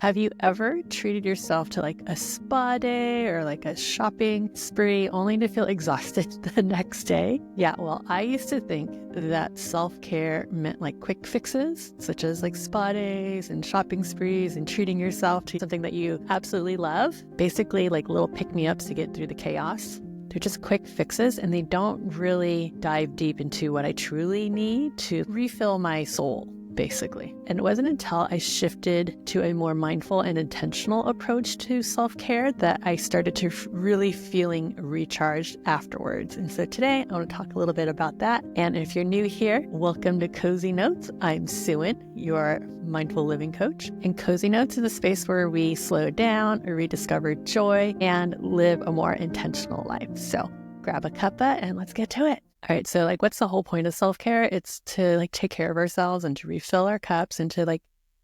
Have you ever treated yourself to like a spa day or like a shopping spree only to feel exhausted the next day? Yeah, well, I used to think that self-care meant like quick fixes, such as like spa days and shopping sprees and treating yourself to something that you absolutely love. Basically, like little pick-me-ups to get through the chaos. They're just quick fixes and they don't really dive deep into what I truly need to refill my soul, basically. And it wasn't until I shifted to a more mindful and intentional approach to self-care that I started to really feeling recharged afterwards. And so today I want to talk a little bit about that. And if you're new here, welcome to Cozy Notes. I'm Suin, your mindful living coach. And Cozy Notes is a space where we slow down, rediscover joy, and live a more intentional life. So grab a cuppa and let's get to it. All right, so what's the whole point of self-care? It's to take care of ourselves and to refill our cups and to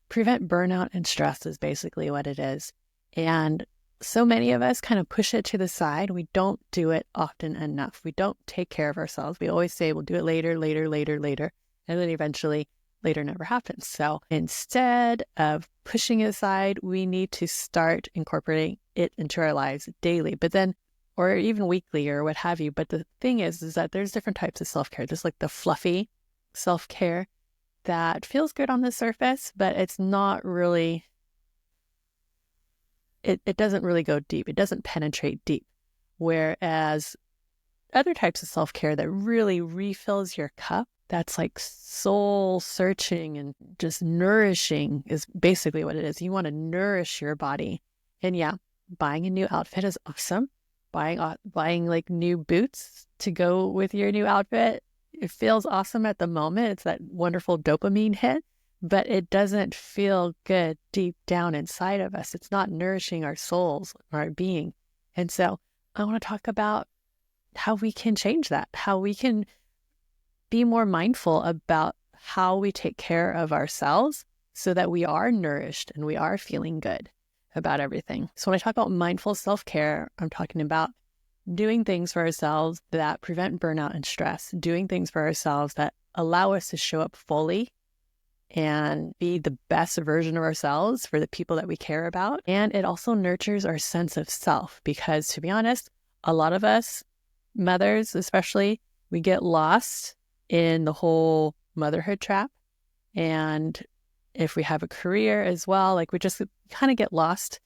prevent burnout and stress is basically what it is. And so many of us kind of push it to the side. We don't do it often enough. We don't take care of ourselves. We always say we'll do it later. And then eventually later never happens. So instead of pushing it aside, we need to start incorporating it into our lives daily. But then or even weekly or what have you. But the thing is that there's different types of self-care. There's the fluffy self-care that feels good on the surface, but it's not really, it doesn't really go deep. It doesn't penetrate deep. Whereas other types of self-care that really refills your cup, that's soul searching and just nourishing is basically what it is. You want to nourish your body. And yeah, buying a new outfit is awesome. Buying new boots to go with your new outfit, it feels awesome at the moment. It's that wonderful dopamine hit, but it doesn't feel good deep down inside of us. It's not nourishing our souls or our being. And so I want to talk about how we can change that, how we can be more mindful about how we take care of ourselves so that we are nourished and we are feeling good about everything. So when I talk about mindful self-care, I'm talking about doing things for ourselves that prevent burnout and stress, doing things for ourselves that allow us to show up fully and be the best version of ourselves for the people that we care about. And it also nurtures our sense of self because, to be honest, a lot of us, mothers especially, we get lost in the whole motherhood trap. And if we have a career as well, we just kind of get lost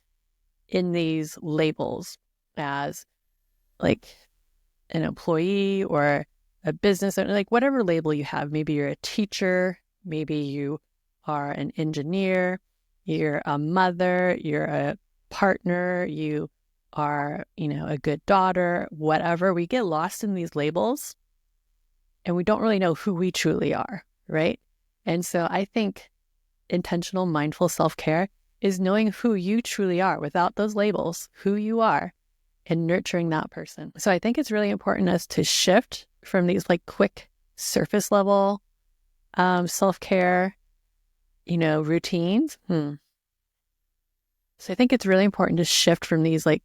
in these labels as an employee or a business owner, whatever label you have. Maybe you're a teacher, maybe you are an engineer, you're a mother, you're a partner, you are, a good daughter, whatever. We get lost in these labels and we don't really know who we truly are, right? And so I think intentional, mindful self-care is knowing who you truly are without those labels, who you are, and nurturing that person. So I think it's really important us to shift from these quick surface level self-care, routines. So I think it's really important to shift from these I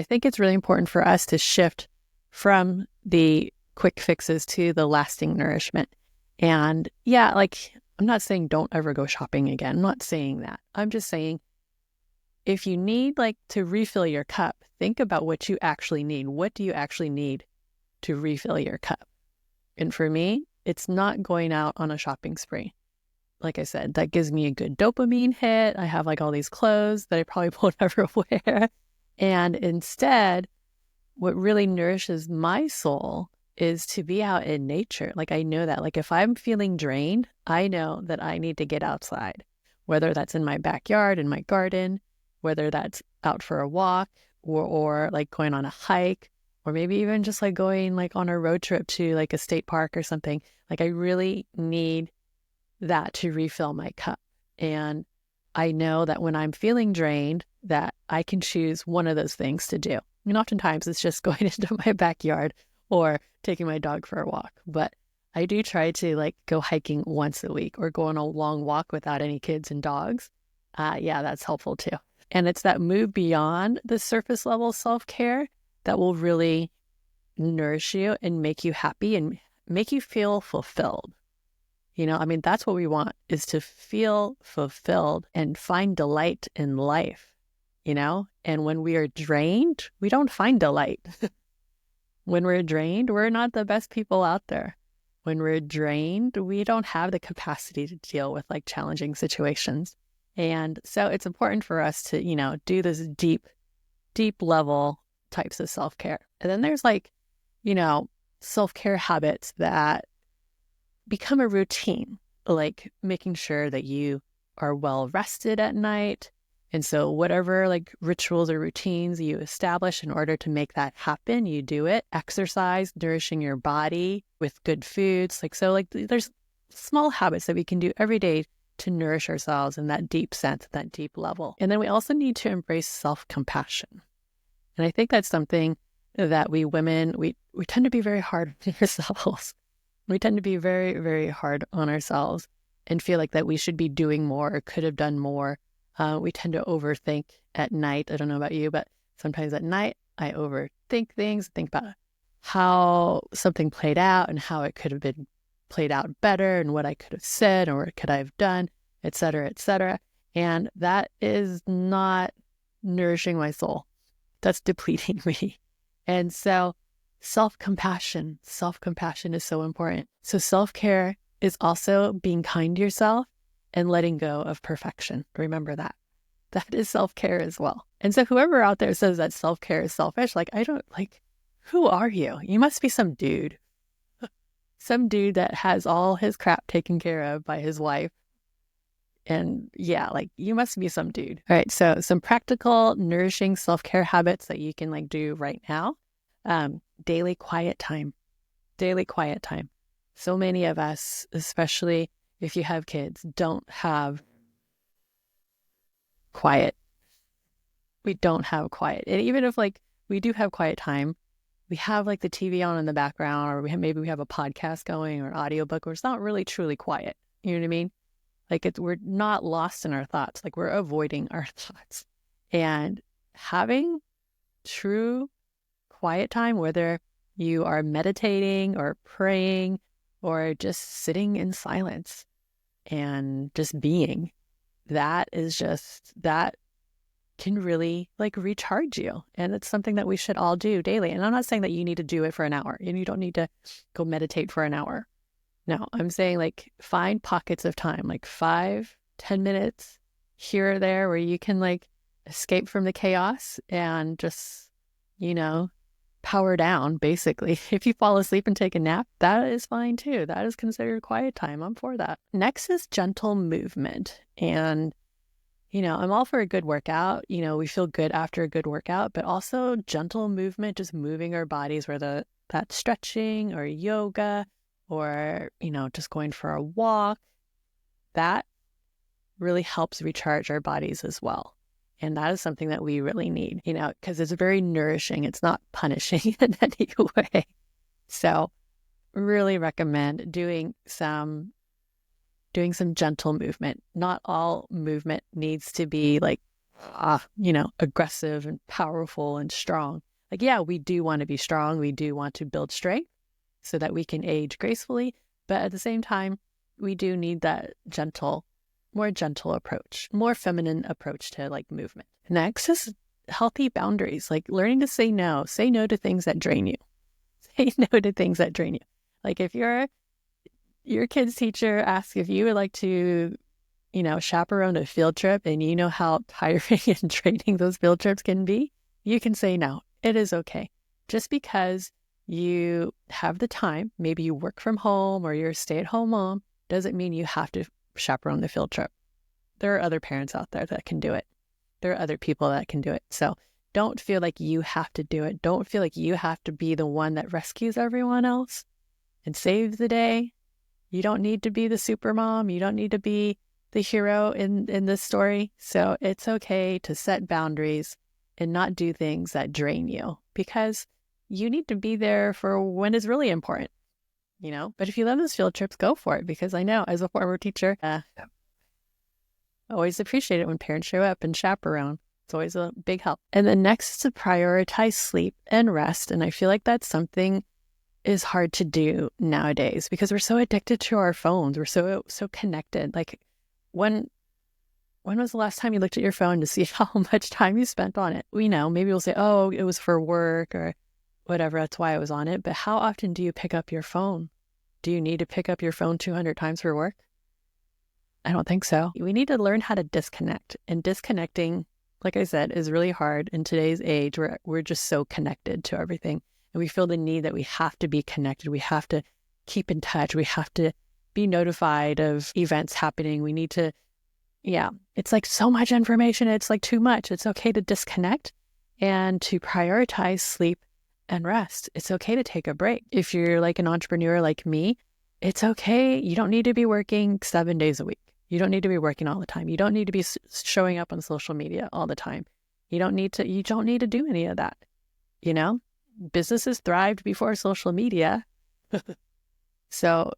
think it's really important for us to shift from the quick fixes to the lasting nourishment. And yeah, I'm not saying don't ever go shopping again. I'm not saying that. I'm just saying if you need to refill your cup, think about what you actually need. What do you actually need to refill your cup? And for me, it's not going out on a shopping spree. Like I said, that gives me a good dopamine hit. I have all these clothes that I probably won't ever wear. And instead, what really nourishes my soul is to be out in nature. I know that, if I'm feeling drained, I know that I need to get outside, whether that's in my backyard, in my garden, whether that's out for a walk or going on a hike, or maybe even just going on a road trip to a state park or something. I really need that to refill my cup. And I know that when I'm feeling drained, that I can choose one of those things to do. And oftentimes it's just going into my backyard or taking my dog for a walk. But I do try to go hiking once a week or go on a long walk without any kids and dogs. Yeah, that's helpful too. And it's that move beyond the surface level self-care that will really nourish you and make you happy and make you feel fulfilled. I mean, that's what we want, is to feel fulfilled and find delight in life, And when we are drained, we don't find delight. When we're drained, we're not the best people out there. When we're drained, we don't have the capacity to deal with like challenging situations. And so it's important for us to, do this deep level types of self-care. And then there's like, self-care habits that become a routine, like making sure that you are well rested at night. And so whatever like rituals or routines you establish in order to make that happen, you do it. Exercise, nourishing your body with good foods. There's small habits that we can do every day to nourish ourselves in that deep sense, that deep level. And then we also need to embrace self-compassion. And I think that's something that we women, we tend to be very hard on ourselves. We tend to be very, very hard on ourselves and feel like that we should be doing more or could have done more. We tend to overthink at night. I don't know about you, but sometimes at night I overthink things, think about how something played out and how it could have been played out better and what I could have said or what could I have done, et cetera, et cetera. And that is not nourishing my soul. That's depleting me. And so self-compassion is so important. So self-care is also being kind to yourself and letting go of perfection. Remember that. That is self-care as well. And so whoever out there says that self-care is selfish, who are you? You must be some dude. Some dude that has all his crap taken care of by his wife. And yeah, you must be some dude. All right, so some practical, nourishing self-care habits that you can do right now. Daily quiet time. So many of us, especially if you have kids, don't have quiet. We don't have quiet. And even if we do have quiet time, we have the TV on in the background, or maybe we have a podcast going or an audiobook where it's not really truly quiet. You know what I mean? We're not lost in our thoughts. We're avoiding our thoughts. And having true quiet time, whether you are meditating or praying or just sitting in silence and just being, that can really recharge you. And it's something that we should all do daily. And I'm not saying that you need to do it for an hour and you don't need to go meditate for an hour. No, I'm saying find pockets of time, 5-10 minutes here or there where you can escape from the chaos and just, power down, basically. If you fall asleep and take a nap, that is fine too. That is considered quiet time. I'm for that. Next is gentle movement. And, I'm all for a good workout. We feel good after a good workout, but also gentle movement, just moving our bodies, whether that's stretching or yoga or, just going for a walk. That really helps recharge our bodies as well. And that is something that we really need, because it's very nourishing. It's not punishing in any way. So really recommend doing some gentle movement. Not all movement needs to be aggressive and powerful and strong. Yeah, we do want to be strong. We do want to build strength so that we can age gracefully. But at the same time, we do need that more gentle approach, more feminine approach to movement. Next is healthy boundaries, learning to say no to things that drain you. Say no to things that drain you. If your kid's teacher asks if you would like to, chaperone a field trip and you know how tiring and draining those field trips can be, you can say no. It is okay. Just because you have the time, maybe you work from home or you're a stay-at-home mom, doesn't mean you have to chaperone the field trip. There are other parents out there that can do it. There are other people that can do it. So don't feel like you have to do it. Don't feel like you have to be the one that rescues everyone else and saves the day. You don't need to be the super mom. You don't need to be the hero in this story. So it's okay to set boundaries and not do things that drain you, because you need to be there for when it's really important. But if you love those field trips, go for it, because I know as a former teacher, I always appreciate it when parents show up and chaperone. It's always a big help. And then next is to prioritize sleep and rest. And I feel like that's something is hard to do nowadays because we're so addicted to our phones. We're so connected. Like when was the last time you looked at your phone to see how much time you spent on it? We know, maybe we'll say, oh, it was for work or whatever. That's why I was on it. But how often do you pick up your phone? Do you need to pick up your phone 200 times for work? I don't think so. We need to learn how to disconnect. And disconnecting, like I said, is really hard in today's age where we're just so connected to everything. And we feel the need that we have to be connected. We have to keep in touch. We have to be notified of events happening. We need to, it's like so much information. It's like too much. It's okay to disconnect and to prioritize sleep and rest. It's okay to take a break. If you're like an entrepreneur like me, it's okay. You don't need to be working 7 days a week. You don't need to be working all the time. You don't need to be showing up on social media all the time. You don't need to do any of that. You know, businesses thrived before social media. So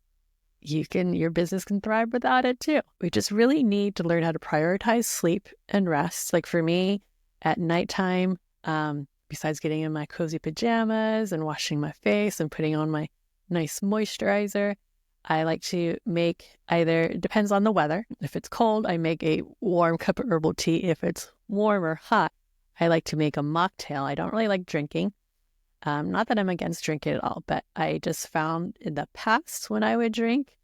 your business can thrive without it too. We just really need to learn how to prioritize sleep and rest. Like for me at nighttime, besides getting in my cozy pajamas and washing my face and putting on my nice moisturizer, I like to make it depends on the weather. If it's cold, I make a warm cup of herbal tea. If it's warm or hot, I like to make a mocktail. I don't really like drinking. Not that I'm against drinking at all, but I just found in the past when I would drink,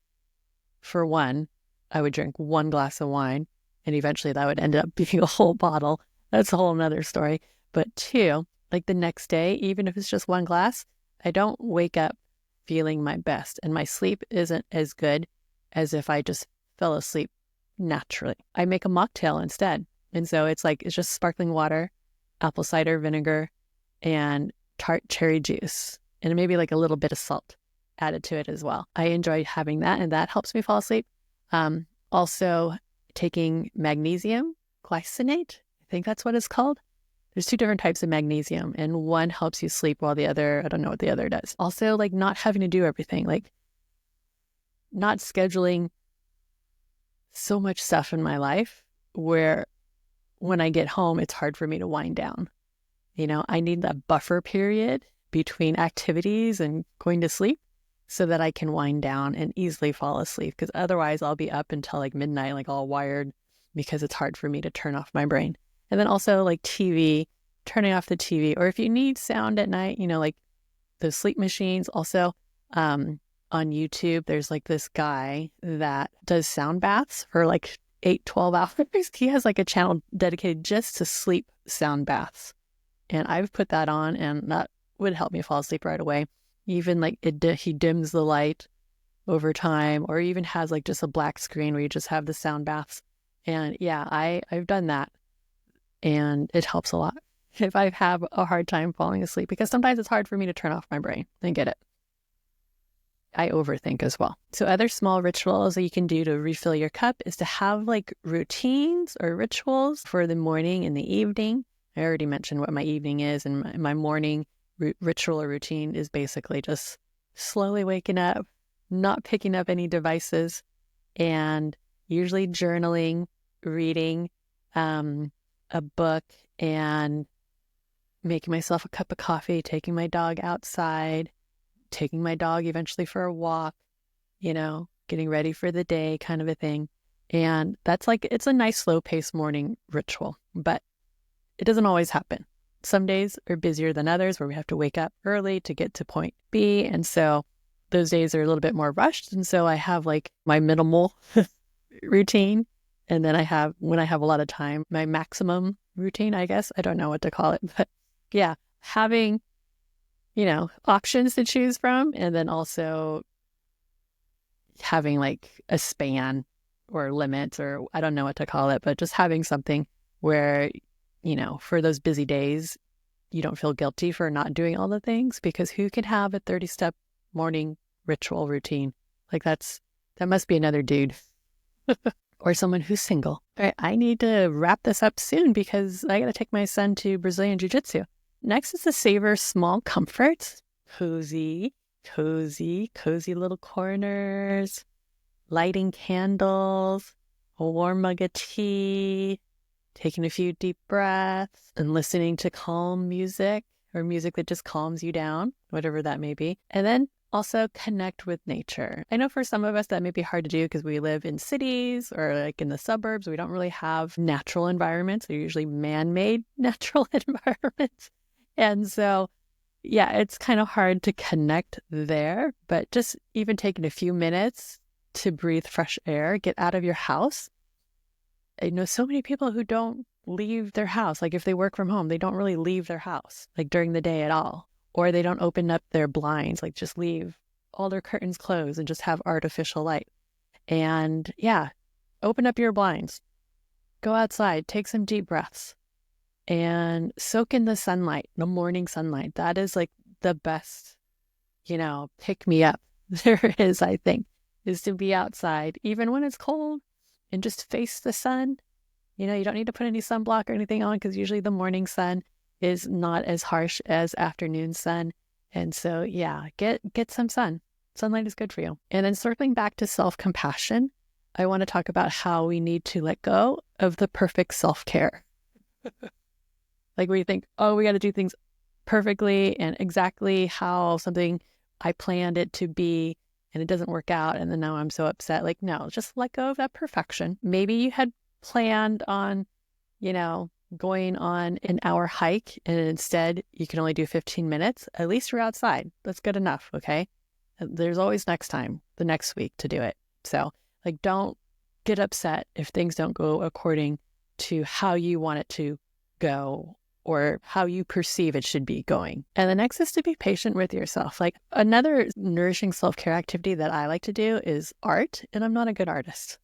for one, I would drink one glass of wine and eventually that would end up being a whole bottle. That's a whole nother story. But two, like the next day, even if it's just one glass, I don't wake up feeling my best and my sleep isn't as good as if I just fell asleep naturally. I make a mocktail instead. And so it's just sparkling water, apple cider vinegar, and tart cherry juice, and maybe like a little bit of salt added to it as well. I enjoy having that, and that helps me fall asleep. Also taking magnesium glycinate, I think that's what it's called. There's 2 different types of magnesium, and one helps you sleep while the other, I don't know what the other does. Also, like not having to do everything, like not scheduling so much stuff in my life where when I get home, it's hard for me to wind down. You know, I need that buffer period between activities and going to sleep so that I can wind down and easily fall asleep, because otherwise I'll be up until like midnight, like all wired, because it's hard for me to turn off my brain. And then also like TV, turning off the TV, or if you need sound at night, like those sleep machines. Also, on YouTube, there's like this guy that does sound baths for like 8-12 hours. He has like a channel dedicated just to sleep sound baths. And I've put that on, and that would help me fall asleep right away. Even like he dims the light over time, or even has like just a black screen where you just have the sound baths. And yeah, I've done that, and it helps a lot if I have a hard time falling asleep, because sometimes it's hard for me to turn off my brain and get it. I overthink as well. So other small rituals that you can do to refill your cup is to have like routines or rituals for the morning and the evening. I already mentioned what my evening is, and my morning ritual or routine is basically just slowly waking up, not picking up any devices, and usually journaling, reading a book, and making myself a cup of coffee, taking my dog outside, taking my dog eventually for a walk, getting ready for the day kind of a thing. And that's it's a nice slow-paced morning ritual, but it doesn't always happen. Some days are busier than others where we have to wake up early to get to point B. And so those days are a little bit more rushed. And so I have like my minimal routine. And then when I have a lot of time, my maximum routine, I guess. I don't know what to call it. But yeah, having, options to choose from. And then also having like a span or limit, or I don't know what to call it, but just having something where for those busy days, you don't feel guilty for not doing all the things, because who can have a 30-step morning ritual routine? Like that must be another dude or someone who's single. All right, I need to wrap this up soon because I got to take my son to Brazilian Jiu-Jitsu. Next is to savor small comforts, cozy little corners, lighting candles, a warm mug of tea, taking a few deep breaths, and listening to calm music or music that just calms you down, whatever that may be. And then also connect with nature. I know for some of us that may be hard to do because we live in cities or like in the suburbs. We don't really have natural environments. They're usually man-made natural environments. And so, yeah, it's kind of hard to connect there, but just even taking a few minutes to breathe fresh air, get out of your house. I know so many people who don't leave their house. Like if they work from home, they don't really leave their house like during the day at all. Or they don't open up their blinds, like just leave all their curtains closed and just have artificial light. And yeah, open up your blinds, go outside, take some deep breaths and soak in the sunlight, the morning sunlight. That is like the best, pick me up there is, I think, is to be outside, even when it's cold and just face the sun. You don't need to put any sunblock or anything on because usually the morning sun is not as harsh as afternoon sun. And so, yeah, get some sun. Sunlight is good for you. And then circling back to self-compassion, I want to talk about how we need to let go of the perfect self-care. Like we think, oh, we got to do things perfectly and exactly how something I planned it to be, and it doesn't work out. And then now I'm so upset. Like, no, just let go of that perfection. Maybe you had planned on, going on an hour hike and instead you can only do 15 minutes. At least you're outside. That's good enough. Okay. There's always next time, the next week to do it. So like, don't get upset if things don't go according to how you want it to go or how you perceive it should be going. And the next is to be patient with yourself. Like another nourishing self-care activity that I like to do is art, and I'm not a good artist.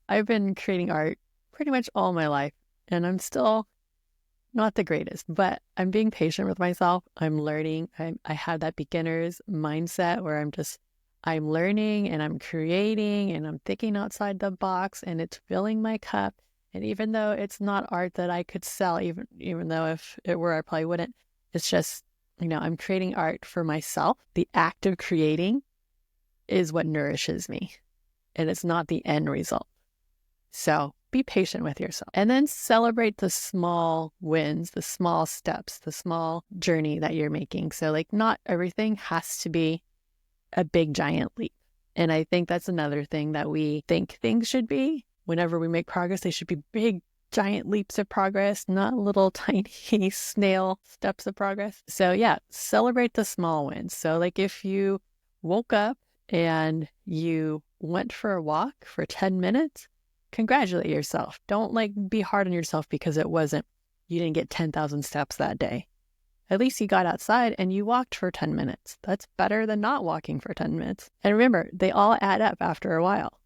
I've been creating art pretty much all my life, and I'm still not the greatest, but I'm being patient with myself. I'm learning. I have that beginner's mindset where I'm learning and I'm creating and I'm thinking outside the box, and it's filling my cup. And even though it's not art that I could sell, even though if it were, I probably wouldn't, it's just, I'm creating art for myself. The act of creating is what nourishes me, and it's not the end result. So be patient with yourself and then celebrate the small wins, the small steps, the small journey that you're making. So like not everything has to be a big giant leap. And I think that's another thing that we think things should be. Whenever we make progress, they should be big giant leaps of progress, not little tiny snail steps of progress. So yeah, celebrate the small wins. So like if you woke up and you went for a walk for 10 minutes, congratulate yourself. Don't be hard on yourself because you didn't get 10,000 steps that day. At least you got outside and you walked for 10 minutes. That's better than not walking for 10 minutes. And remember, they all add up after a while.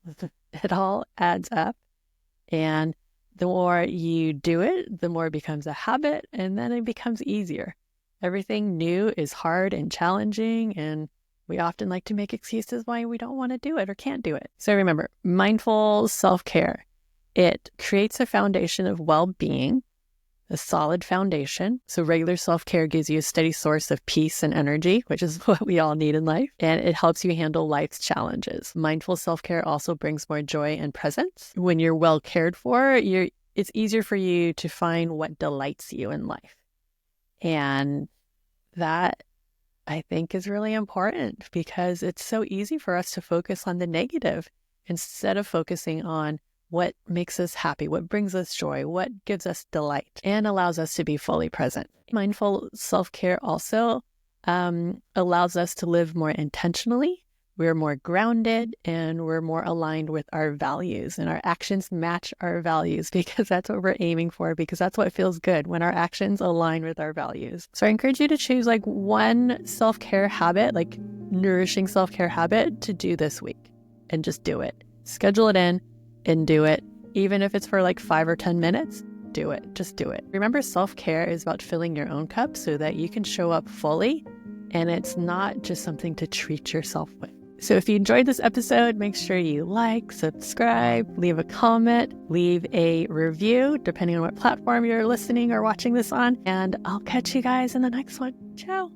It all adds up. And the more you do it, the more it becomes a habit, and then it becomes easier. Everything new is hard and challenging, and we often like to make excuses why we don't want to do it or can't do it. So remember, mindful self-care, it creates a foundation of well-being, a solid foundation. So regular self-care gives you a steady source of peace and energy, which is what we all need in life. And it helps you handle life's challenges. Mindful self-care also brings more joy and presence. When you're well cared for, it's easier for you to find what delights you in life. And that, I think, is really important because it's so easy for us to focus on the negative instead of focusing on what makes us happy, what brings us joy, what gives us delight, and allows us to be fully present. Mindful self-care also allows us to live more intentionally. We're more grounded and we're more aligned with our values, and our actions match our values because that's what we're aiming for, because that's what feels good when our actions align with our values. So I encourage you to choose one self-care habit, nourishing self-care habit to do this week, and just do it. Schedule it in and do it. Even if it's for 5 or 10 minutes, do it. Just do it. Remember, self-care is about filling your own cup so that you can show up fully, and it's not just something to treat yourself with. So if you enjoyed this episode, make sure you subscribe, leave a comment, leave a review, depending on what platform you're listening or watching this on, and I'll catch you guys in the next one. Ciao.